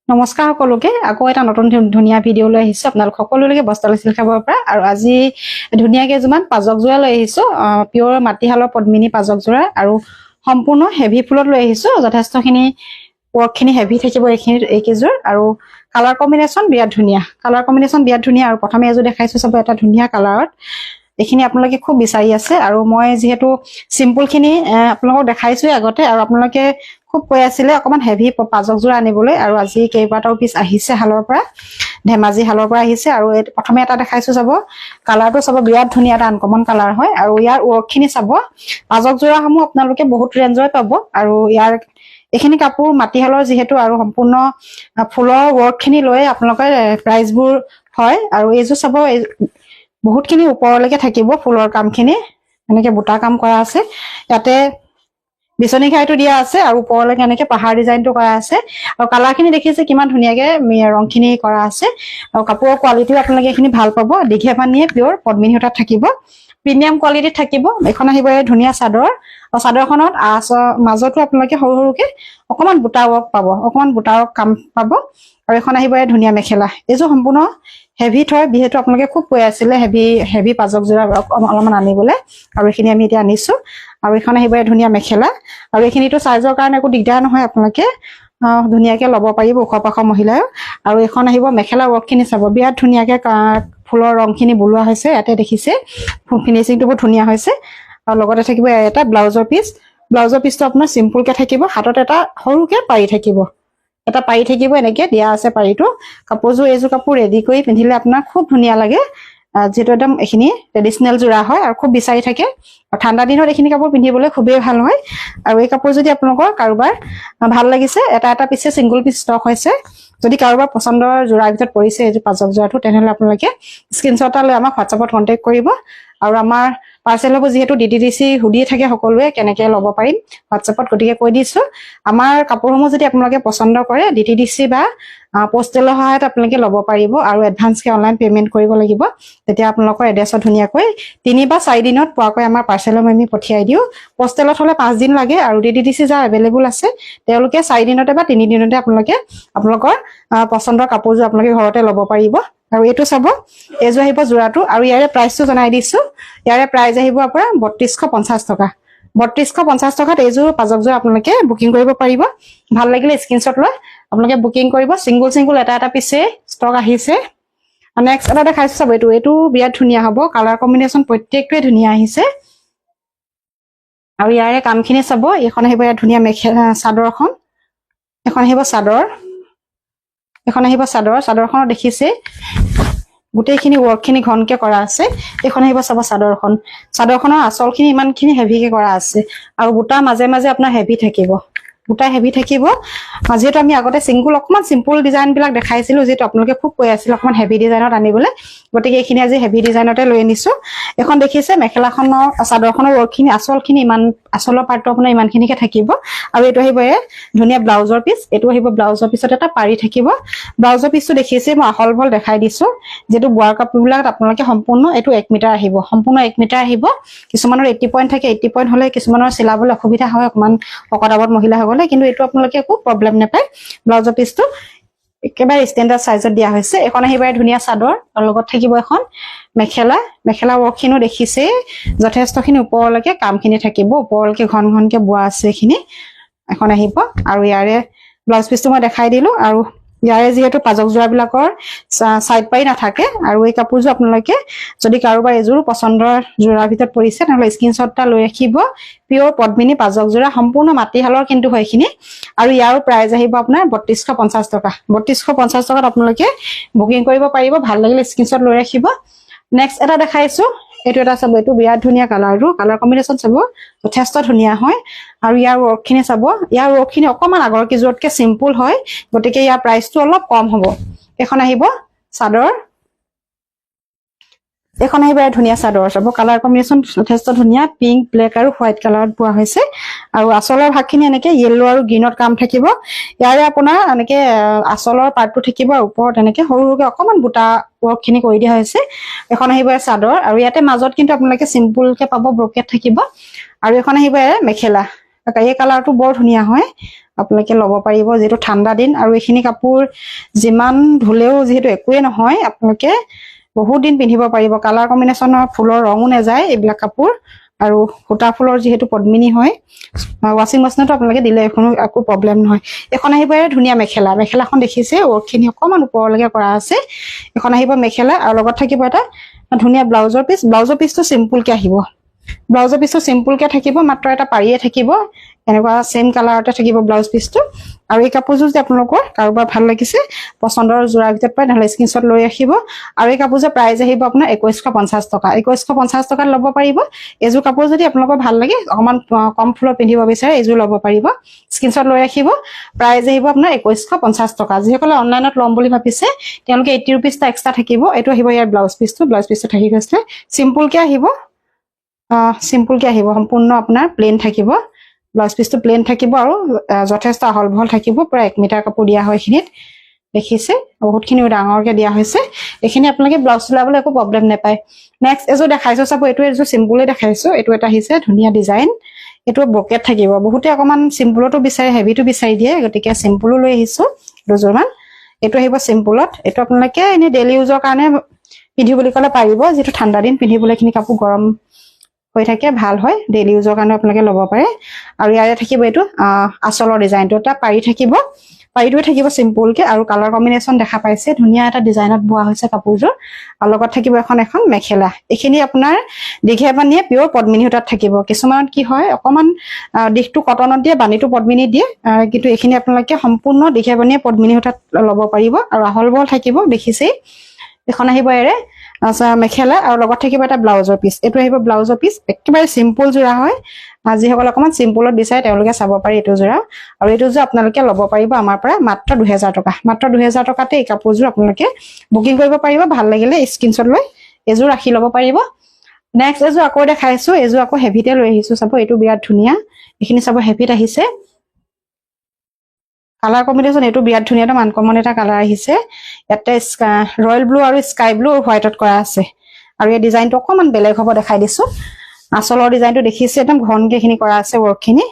নমস্কাৰ সকলোকে আকৌ এটা নতুন ধুনীয়া ভিডিঅ' লৈ আহিছো আপোনালোক সকলোলৈকে বস্তালৈ চিল খাবৰ পৰা আৰু আজি ধুনীয়াকে কিছুমান পাজক যোৰা লৈ আহিছো পিয়ৰ মাটিহালৰ পদ্মিনী পাজক যোৰা আৰু সম্পূৰ্ণ হেভি ফুলত লৈ আহিছো যথেষ্টখিনি ৱৰ্কখিনি হেভি থাকিব এইকেইযোৰ আৰু কালাৰ কম্বিনেশ্যন বিৰাট ধুনীয়া আৰু প্ৰথমে এযোৰ দেখাইছো চাব এটা ধুনীয়া কালাৰত এইখিনি আপোনালোকে খুব বিচাৰি আছে আৰু মই যেহেতু সিম্পল খিনি আপোনালোকক দেখাইছো আগতে আৰু আপোনালোকে খুব কৈ আছিলে অকমান হেভি পাজক যোৰা আনিবলৈ আৰু আজি কেইবাটাও পিছ আহিছে হালৰ পৰা ধেমাজি হালৰ পৰা আহিছে আৰু প্ৰথমে এটা দেখাইছো চাব কালাৰটো চাব বিৰাট ধুনীয়া এটা আনকমন কালাৰ হয় আৰু ইয়াৰ ৱৰ্কখিনি চাব পাজক যোৰাসমূহ আপোনালোকে বহুত ৰেঞ্জৰ পাব আৰু ইয়াৰ এইখিনি কাপোৰ মাটিহালৰ যেহেতু আৰু সম্পূৰ্ণ ফুলৰ ৱৰ্কখিনি লৈ আপোনালোকে প্ৰাইচবোৰ হয় আৰু এইযোৰ চাব বহুতখিনি ওপৰলৈকে থাকিব ফুলৰ কামখিনি এনেকে বুটা কাম কৰা আছে ইয়াতে বিচনী খাইটো দিয়া আছে আৰু ওপৰলৈকে এনেকে পাহাৰ ডিজাইনটো কৰা আছে আৰু কালাৰখিনি দেখিছে কিমান ধুনীয়াকে ৰংখিনি কৰা আছে আৰু কাপোৰৰ কোৱালিটিও আপোনালোকে এইখিনি ভাল পাব দীঘে পানীয়ে পিয়ৰ পদ্মিনী সূতাত থাকিব প্ৰিমিয়াম কোৱালিটিত থাকিব এখন আহিব ধুনীয়া চাদৰ আৰু চাদৰখনত মাজতো আপোনালোকে সৰু সৰুকে অকমান বুটা ৱৰ্ক পাব অকমান বুটা ৱৰ্ক কাম পাব আৰু এখন আহিব ধুনীয়া মেখেলা এইযোৰ সম্পূৰ্ণ হেভি থয় যিহেতু আপোনালোকে খুব কৈ আছিলে হেভি পাজক যোৰা অলপমান আনিবলৈ আৰু এইখিনি আমি এতিয়া আনিছো আৰু এখন আহিব ধুনীয়া মেখেলা আৰু এইখিনিতো চাইজৰ কাৰণে একো দিগদাৰ নহয় আপোনালোকে ধুনীয়াকে ল'ব পাৰিব ওখ পাখ মহিলাই আৰু এখন আহিব মেখেলা ৱৰ্কখিনি চাব বিৰাট ধুনীয়াকে ফুলৰ ৰংখিনি বলোৱা হৈছে ইয়াতে দেখিছে ফিনিচিংটো বহুত ধুনীয়া হৈছে আৰু লগতে থাকিব এটা ব্লাউজৰ পিচটো আপোনাৰ চিম্পুলকে থাকিব হাতত এটা সৰুকে পাৰি থাকিব এনেকে দিয়া আছে পাৰিটো কাপোৰযোৰ এইযোৰ কাপোৰ ৰেডি কৰি পিন্ধিলে আপোনাৰ খুব ধুনীয়া লাগে যেটো একদম এইখিনি ট্ৰেডিশনেল যোৰা হয় আৰু খুব বিচাৰি থাকে আৰু ঠাণ্ডা দিনত এইখিনি কাপোৰ পিন্ধিবলৈ খুবেই ভাল হয় আৰু এই কাপোৰ যদি আপোনালোকৰ কাৰোবাৰ ভাল লাগিছে এটা পিছে সিঙ্গল পিস ষ্টক হৈছে যদি কাৰোবাৰ পছন্দৰ যোৰাৰ ভিতৰত পৰিছে এই পাজক যোৰাটো তেনেহলে আপোনালোকে স্ক্ৰিনশ্বট এটা লৈ আমাক হোৱাটছআপত কন্টেক্ট কৰিব আৰু আমাৰ পাৰ্সেল হ'ব যেহেতু ডিটিডিসি হুডিয়ে থাকে সকলোৱে কেনেকৈ ল'ব পাৰিম হোৱাটছআপত গতিকে কৈ দিছো আমাৰ কাপোৰসমূহ যদি আপোনালোকে পছন্দ কৰে ডিটিডিসি বা পোষ্টেলৰ সহায়ত আপোনালোকে ল'ব পাৰিব আৰু এডভান্সকে অনলাইন পেমেন্ট কৰিব লাগিব তেতিয়া আপোনালোকৰ এড্ৰেছত ধুনীয়াকৈ 3 বা 4 দিনত পোৱাকৈ আমাৰ পাৰ্সেলম আমি পঠিয়াই দিও পোষ্টেলত হলে 5 দিন লাগে আৰু ডিটিডিসি যা এভেইলেবল আছে তেওঁলোকে 4 দিনতে বা 3 দিনতে আপোনালোকৰ পছন্দৰ কাপোৰযোৰ আপোনালোকে ঘৰতে ল'ব পাৰিব আৰু এটো চাব এজো আহিব যোৰাটো আৰু ইয়াৰে প্ৰাইসটো জনাই দিছো ইয়াৰে প্ৰাইস আহিব আপোনাৰ 3250 টকা 3250 টকাত এজো পাজক যোৰা আপোনালোকে বুকিং কৰিব পাৰিব ভাল লাগিলে স্ক্ৰিনশ্বট লৈ আপোনালোকে বুকিং কৰিব সিঙ্গল এটা পিছে ষ্টক আহিছে নেক্সট এটা দেখাইছো চাব এটো বিৰাট ধুনীয়া হ'ব কালাৰ কম্বিনেশ্যন প্ৰত্যেকটোৱে ধুনীয়া আহিছে আৰু ইয়াৰে কামখিনি চাব এখন আহিব ধুনীয়া মেখেলা চাদৰখন এখন আহিব চাদৰখনত দেখিছে গোটেইখিনি ৱৰ্কখিনি ঘনকে কৰা আছে এখন আহিব চাব চাদৰখনৰ আঁচলখিনি ইমানখিনি হেভিকে কৰা আছে আৰু বুটা মাজে মাজে আপোনাৰ হেভি থাকিব যেহেতু আমি আগতে অকমান সিম্পল ডিজাইন বিলাক দেখাইছিলো যেহেতু আপোনালোকে খুব কৈ আছিল অকমান হেভি ডিজাইনত আনিবলৈ গতিকে এইখিনি আজি হেভি ডিজাইনতে লৈ আনিছো এখন দেখিছে মেখেলাখনৰ চাদৰখনৰ ৱৰ্কখিনি আঁচলৰ পাৰ্টটো আপোনাৰ ইমানখিনিকে থাকিব আৰু এইটো আহিব ধুনীয়া ব্লাউজৰ পিচ এইটো আহিব ব্লাউজৰ পিছত এটা পাৰি থাকিব ব্লাউজৰ পিচটো দেখিছে মই আহল বহল দেখাই দিছো যেটো বোৱাৰ কাপোৰবিলাক আপোনালোকে সম্পূৰ্ণ এইটো 1 মিটাৰ আহিব কিছুমানৰ 80 পইণ্ট থাকে 80 পইণ্ট হলে কিছুমানৰ চিলাবলৈ অসুবিধা হয় অকমান শকতাৱত মহিলা সকলে কিন্তু এইটো আপোনালোকে একো প্ৰবলেম নাপায় ব্লাউজৰ পিচটো একেবাৰে ষ্টেণ্ডাৰ্ড সাইজত দিয়া হৈছে এখন আহিব ধুনীয়া চাদৰ আৰু লগত থাকিব এখন মেখেলা ৱৰ্কখিনো দেখিছে যথেষ্টখিনি ওপৰলৈকে কামখিনি থাকিব ওপৰলৈকে ঘনকে বোৱা আছে এইখিনি এখন আহিব আৰু ইয়াৰে ব্লাউজ পিচটো মই দেখাই দিলো আৰু ইয়াৰে যেহেতু পাজক যোৰাবিলাকৰ সাইড পাই নাথাকে আৰু এই কাপোৰযোৰ আপোনালোকে যদি কাৰোবাৰ এযোৰ পছন্দৰ যোৰাৰ ভিতৰত পৰিছে নহলে স্ক্ৰিনশ্বট এটা লৈ ৰাখিব পিয়ৰ পদ্মিনী পাজক যোৰা সম্পূৰ্ণ মাটিহালৰ কিন্তু হয়খিনি আৰু ইয়াৰ প্ৰাইস আহিব আপোনাৰ 3250 টকা 3250 টকাত আপোনালোকে বুকিং কৰিব পাৰিব ভাল লাগিলে স্ক্ৰিনশ্বট লৈ ৰাখিব নেক্সট এটা দেখাইছো এইটো এটা চাব এইটো বিৰাট ধুনীয়া কালাৰ কম্বিনেশ্যন চাব যথেষ্ট ধুনীয়া হয় আৰু ইয়াৰ ৱৰ্কখিনি চাব ইয়াৰ ৱৰ্কখিনি অকমান আগৰ কিজোৰতকে সিম্পল হয় গতিকে ইয়াৰ প্ৰাইসটো অলপ কম হ'ব এখন আহিব চাদৰ ধুনীয়া চাদৰ চাব কালাৰ কম্বিনেশ্যন যথেষ্ট ধুনীয়া পিংক ব্লেক আৰু হোৱাইট কালাৰত পোৱা হৈছে আৰু আঁচলৰ ভাগখিনি এনেকে ইয়েলো আৰু গ্ৰীণত কাম থাকিব ইয়াৰে আপোনাৰ এনেকে আঁচলৰ পাৰ্টটো থাকিব আৰু ওপৰত এনেকে সৰুকে অকমান বুটা ৱৰ্কখিনি কৰি দিয়া হৈছে এখন আহিব চাদৰ আৰু ইয়াতে মাজত কিন্তু আপোনালোকে সিম্পলকে পাব ব্ৰকেট থাকিব আৰু এখন আহিব মেখেলা এই কালাৰটো বৰ ধুনীয়া হয় আপোনালোকে ল'ব পাৰিব যেটো ঠাণ্ডা দিন আৰু এইখিনি কাপোৰ যিমান ধুলেও যেহেতু একোৱে নহয় আপোনালোকে বহুত দিন পিন্ধিব পাৰিব কালাৰ কম্বিনেশ্যনৰ ফুলৰ ৰঙো নাযায় এইবিলাক কাপোৰ আৰু ফুটা ফুলৰ যেহেতু পদ্মিনী হয় ওয়াশিং মেচিনতো আপোনালোকে দিলে কোনো একো প্ৰবলেম নহয় এখন আহিব ধুনীয়া মেখেলাখন দেখিছে ওৰ্কখিনি অকমান ওপৰলৈকে কৰা আছে এখন আহিব মেখেলা আৰু লগত থাকিব এটা ধুনীয়া ব্লাউজৰ পিচটো সিম্পলকে আহিব ব্লাউজৰ পিচটো সিম্পলকে থাকিব মাত্ৰ এটা পাৰিয়ে থাকিব এনেকুৱা সেম কালাৰতে থাকিব ব্লাউজ পিচটো আৰু এই কাপোৰযোৰ যে আপোনালোকৰ কাৰোবাৰ ভাল লাগিছে পছন্দৰ যোৰা ভিতৰত পাই নহলে স্ক্ৰিনশ্বট লৈ ৰাখিব আৰু এই কাপোৰযোৰ প্ৰাইস আহিব আপোনাৰ 2150 টকা 2150 টকাত ল'ব পাৰিব এযোৰ কাপোৰ যদি আপোনালোকৰ ভাল লাগে অকমান কম ফুলৰ পিন্ধিব বিচাৰে এযোৰ ল'ব পাৰিব স্ক্ৰিনশ্বট লৈ ৰাখিব প্ৰাইস আহিব আপোনাৰ 2150 টকা যিসকলে অনলাইনত ল'ম বুলি ভাবিছে তেওঁলোকে 80 रुपीस টা এক্সট্ৰা থাকিব এটো আহিব ইয়াৰ ব্লাউজ পিচটো থাকি গৈছে সিম্পলকে আহিব সম্পূৰ্ণ আপোনাৰ প্লেন থাকিব ব্লাউজ পিচটো প্লেন থাকিব আৰু যথেষ্ট আহল বহল থাকিব প্ৰায় 1 মিটাৰ কাপোৰ দিয়া হয় খিনিত দেখিছে বহুতখিনি ডাঙৰকে দিয়া হৈছে এখিনি আপোনালোকে ব্লাউজ চিলাবলৈ একো প্ৰবলেম নাপায় নেক্সট এজো দেখাইছো চাব এটো এজো সিম্পলে দেখাইছো এটো এটা আহিছে ধুনীয়া ডিজাইন এটো বকেট থাকিব বহুতে অকমান সিম্পলটো বিচাৰে হেভিটো বিচাৰি দিয়ে গতিকে সিম্পলো লৈ আহিছো দুজোৰমান এটো আহিব সিম্পলত এটো আপোনালোকে এনে ডেইলি ইউজৰ কাৰণে পিন্ধিবলৈ কলে পাৰিব যেটো ঠাণ্ডা দিন পিন্ধিবলৈ খিনি কাপোৰ গৰম হৈ থাকে ভাল হয় ডেইলি ইউজৰ কাৰণে আপোনালোকে ল'ব পাৰে আৰু ইয়াৰে থাকিব এটো আসলৰ ডিজাইনটো এটা পাৰি থাকিব পাৰিটোৱে থাকিব সিম্পলকে আৰু কালাৰ কম্বিনেশ্যন দেখা পাইছে ধুনীয়া এটা ডিজাইনত বোৱা হৈছে কাপোৰযোৰ আৰু লগত থাকিব এখন মেখেলা এখিনি আপোনাৰ দীঘে বানিয়ে পিওৰ পদ্মিনী সূতাত থাকিব কিছুমানত কি হয় অকমান দিখটো কটনত দিয়ে বানিটো পদ্মিনী দিয়ে কিন্তু এখিনি আপোনালোকে সম্পূৰ্ণ দীঘে বানিয়ে পদ্মিনী সূতাত ল'ব পাৰিব আৰু আহল বহল থাকিব দেখিছে এখন আহিব এৰে মেখেলা আৰু লগত থাকিব এটা ব্লাউজৰ পিচ এটো আহিব ব্লাউজৰ পিচ একেবাৰে সিম্পল জোৰা হয় যিসকল অকমান সিম্পলত বিচাৰে তেওঁলোকে চাব পাৰি এটো জোৰা আৰু এটো যে আপোনালোকে ল'ব পাৰিব আমাৰ পৰা মাত্ৰ 2000 টকা মাত্ৰ 2000 টকাতে এই কাপোৰযোৰ আপোনালোকে বুকিং কৰিব পাৰিব ভাল লাগিলে স্ক্ৰিনশ্বট লৈ এযোৰ ৰাখি ল'ব পাৰিব নেক্সট এযোৰ আকৌ দেখাইছো এযোৰ আকৌ হেভিতে লৈ আহিছো চাব এটো বিৰাট ধুনীয়া এখিনি চাব হেভিত আহিছে কালাৰ কম্বিনেশ্যন এটো বিৰাট ধুনীয়া এটা মানকমন এটা কালাৰ আহিছে ইয়াতে ৰয়েল ব্লু আৰু স্কাই ব্লু আৰু হোৱাইটত কৰা আছে আৰু এই ডিজাইনটো অকমান বেলেগ হ'ব দেখাই দিছো আসলৰ ডিজাইনটো দেখিছে একদম ঘনকে খিনি কৰা আছে ওৰ্কখিনি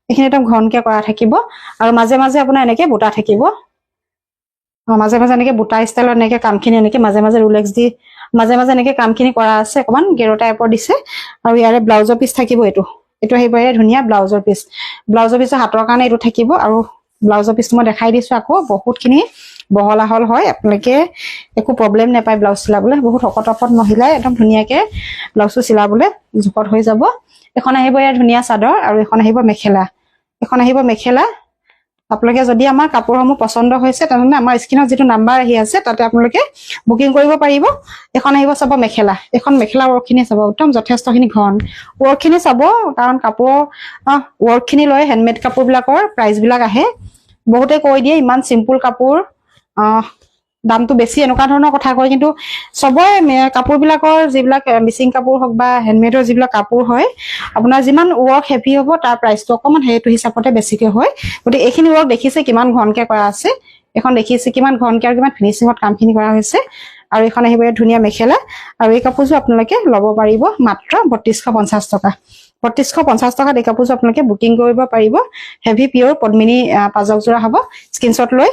এখিনি একদম ঘনকে কৰা থাকিব আৰু মাজে মাজে আপোনাৰ এনেকে বুটা থাকিব মাজে মাজে এনেকে বুটা ষ্টাইলত এনেকে কামখিনি এনেকে মাজে মাজে ৰুলেক্স দি মাজে মাজে এনেকে কামখিনি কৰা আছে অকমান গেৰো টাইপৰ দিছে আৰু ইয়াৰে ব্লাউজৰ পিচ থাকিব এটো আহিব ধুনীয়া ব্লাউজৰ পিচৰ হাতৰ কাৰণে এটো থাকিব আৰু ব্লাউজৰ পিচ মই দেখাই দিছো আকৌ বহুতখিনি বহলা হল হয় আপোনালোকে একো প্ৰবলেম নাপায় ব্লাউজ চিলাবলৈ বহুত হকটপত মহিলাই একদম ধুনীয়াকে ব্লাউজটো চিলাবলৈ জুপত হৈ যাব এখন আহিব ইয়াৰ ধুনীয়া চাদৰ আৰু এখন আহিব মেখেলা আপোনালোকে যদি আমাৰ কাপোৰসমূহ পছন্দ হৈছে তেনে আমাৰ স্ক্ৰিনত যেটো নাম্বাৰ আহি আছে তাতে আপোনালোকে বুকিং কৰিব পাৰিব এখন আহিব চাব মেখেলা এখন মেখেলা ওৰ্কখিনি চাব একদম যথেষ্টখিনি ঘন ওৰ্কখিনি চাব কাৰণ কাপোৰ ওৰ্কখিনি লৈ হ্যান্ডমেড কাপোৰবিলাকৰ প্ৰাইস বিলাক আহে বহুতে কৈ দিয়ে ইমান সিম্পল কাপোৰ দামটো বেছি এনেকুৱা ধৰণৰ কথা কয় কিন্তু সবই কাপোৰবিলাকৰ যিবিলাক মিচিং কাপোৰ হক বা হ্যান্ডমেডৰ যিবিলাক কাপোৰ হয় আপোনাৰ যিমান ওয়াৰ্ক হেভি হ'ব তাৰ প্ৰাইসটো অকমান হেটো হিচাপতে বেছিকে হয় গতি এইখিনি ওয়াৰ্ক দেখিছে কিমান ঘনকে কৰা আছে এখন দেখিছে কিমান ঘনকে আৰু কিমান ফিনিশিংত কামখিনি কৰা হৈছে আৰু এখন আহিব ধুনীয়া মেখেলা আৰু এই কাপোৰযোৰ আপোনালোকে ল'ব পাৰিব মাত্ৰ 3250 টকা 3250 টকাত এই কাপোৰযোৰ আপোনালোকে বুকিং কৰিব পাৰিব হেভি পিওৰ পদ্মিনী পাজক জোৰা হ'ব স্ক্ৰিনশ্বট লৈ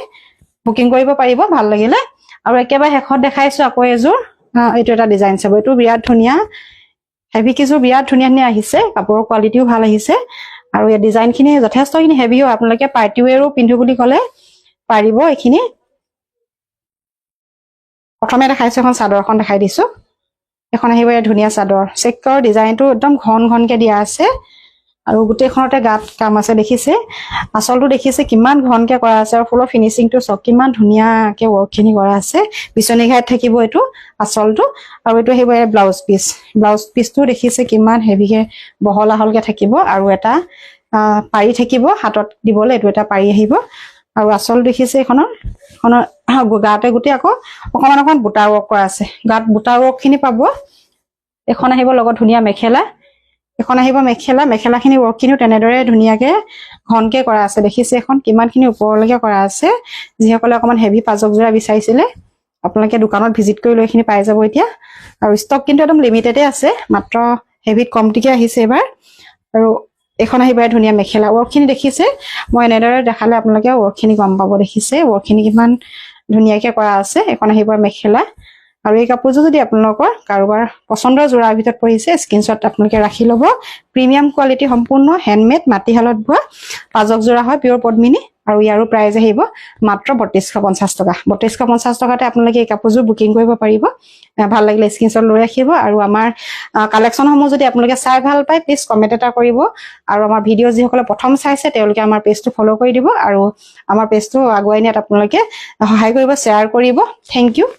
বুকিং কৰিব পাৰিব ভাল লাগিলে আৰু একেবাৰে হেখত দেখাইছো আকৌ এযোৰ এটো এটা ডিজাইন চাব এটো বিৰাট ধুনীয়া হেভি কিযোৰ বিৰাট ধুনীয়া আহিছে কাপোৰৰ কোৱালিটিও ভাল আহিছে আৰু এই ডিজাইনখিনি যথেষ্টখিনি হেভি হয় আপোনালোকে পাৰ্টি ওৱেৰো পিন্ধো বুলি ক'লে পাৰিব এখিনি প্ৰথমে দেখাইছো এখন চাদৰখন দেখাই দিছো এখন আহিব ধুনীয়া চাদৰ চেকৰ ডিজাইনটো একদম ঘনকে দিয়া আছে আৰু গুটেখনতে গাত কাম আছে দেখিছে আসলটো দেখিছে কিমান ঘনকে কৰা আছে আৰু ফুলৰ ফিনিশিংটো সব কিমান ধুনীয়াকে ওৰ্কখিনি কৰা আছে বিচনী ঘাইত থাকিব এটো আসলটো আৰু এটো আহিব ব্লাউজ পিচটো দেখিছে কিমান হেভিকে বহলা হলকে থাকিব আৰু এটা পাৰি থাকিব হাতত দিবলৈ এটো এটা পাৰি আহিব আৰু আসল দেখিছে এখনৰ গাতে গুটি আকৌ অকমান বুটা ওৰ্ক কৰা আছে গাত বুটা ওৰ্কখিনি পাব এখন আহিব লগত ধুনীয়া মেখেলা এখন আহিব মেখেলাখিনি ওৰ্কখিনিও তেনেদৰে ধুনীয়াকে ঘনকে কৰা আছে দেখিছে এখন কিমানখিনি ওপৰলৈকে কৰা আছে যিসকলে অকমান হেভি পাজক জোৰা বিচাৰিছিলে আপোনালোকে দোকানত ভিজিট কৰি লৈ খিনি পাই যাব এতিয়া আৰু ষ্টক কিন্তু একদম লিমিটেডে আছে মাত্ৰ হেভিত কমটিকে আহিছে এবাৰ আৰু এখন আহিব ধুনীয়া মেখেলা ৱৰ্কখিনি দেখিছে মই এনেদৰে দেখালে আপোনালোকে ৱৰ্কখিনি গম পাব দেখিছে ৱৰ্কখিনি কিমান ধুনীয়াকে কৰা আছে এখন আহিব মেখেলা আৰু এই কাপোৰযোৰ যদি আপোনালোকৰ কাৰোবাৰ পছন্দৰ জোৰাৰ ভিতৰত পৰিছে স্ক্ৰিনশ্বট আপোনালোকে ৰাখি ল'ব প্ৰিমিয়াম কোৱালিটি সম্পূৰ্ণ হেণ্ডমেড মাটিশালত বোৱা পাজক জোৰা হয় পিয়ৰ পদ্মিনী আৰু ইয়াৰো প্ৰাইস আহিব মাত্ৰ 3250 টকা 3250 টকাতে আপোনালোকে এই কাপোৰযোৰ বুকিং কৰিব পাৰিব ভাল লাগিলে স্ক্ৰিনশ্বট লৈ ৰাখিব আৰু আমাৰ কালেকচনসমূহ যদি আপোনালোকে চাই ভাল পায় প্লিজ কমেন্ট এটা কৰিব আৰু আমাৰ ভিডিও যিসকলে প্ৰথম চাইছে তেওঁলোকে আমাৰ পেজটো ফলো কৰি দিব আৰু আমাৰ পেজটো আগুৱাই নিয়াত আপোনালোকে সহায় কৰিব শ্বেয়াৰ কৰিব থ্যাংক ইউ